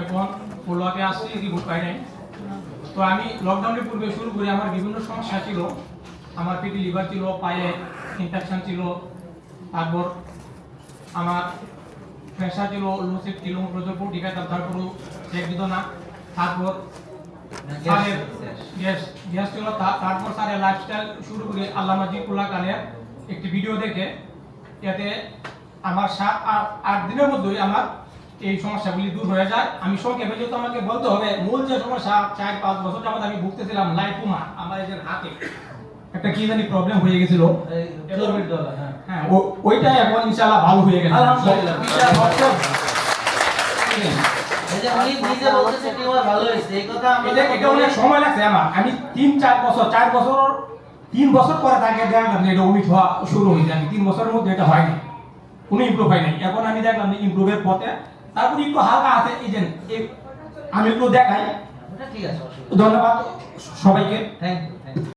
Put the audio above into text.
এখন ফলোআপে আসছি, রিপোর্ট পাই নাই। তো আমি লকডাউনের পূর্বে শুরু করি, আমার বিভিন্ন সমস্যা ছিল। আমার পেটে লিভার ছিল, পায়ে ইনফেকশন ছিল, তারপর আমার প্রেশার ছিল, লোসিপ ছিল, প্রচুর টিকা তারপরও চেক দিত না। তারপর স্যারের গ্যাস ছিল, তারপর স্যারের লাইফস্টাইল শুরু করে আল্লামা জিকুল্লাহ খানের একটি ভিডিও দেখে, এতে আমার 7-8 দিনের মধ্যেই আমার এই সমস্যাগুলি দূর হয়ে যায়। আমি সংক্ষেপে যেহেতু আমাকে বলতে হবে, মূল যে সমস্যা 4-5 বছর যাবত আমি ভুগতেছিলাম, লাইপোমা, আমার এই যে হাতে একটা কি জানি প্রবলেম হয়ে গেছিল, হ্যাঁ ওইটা এখন ইনশাআল্লাহ ভালো হয়ে গেছে আলহামদুলিল্লাহ। এটা অনেক সময় লাগছে আমার, আমি 3-4 বছর 3 বছর পরে তাকে দেখলাম এটা উইক হওয়া শুরু হয়েছে। আমি 3 বছরের মধ্যে এটা হয়নি, কোনো ইমপ্রুভ হয় নাই। এখন আমি দেখলাম যে ইমপ্রুভের পথে, তারপর একটু হালকা আছে। এই যে আমি একটু দেখাই। ঠিক আছে, ধন্যবাদ সবাইকে, থ্যাংক ইউ।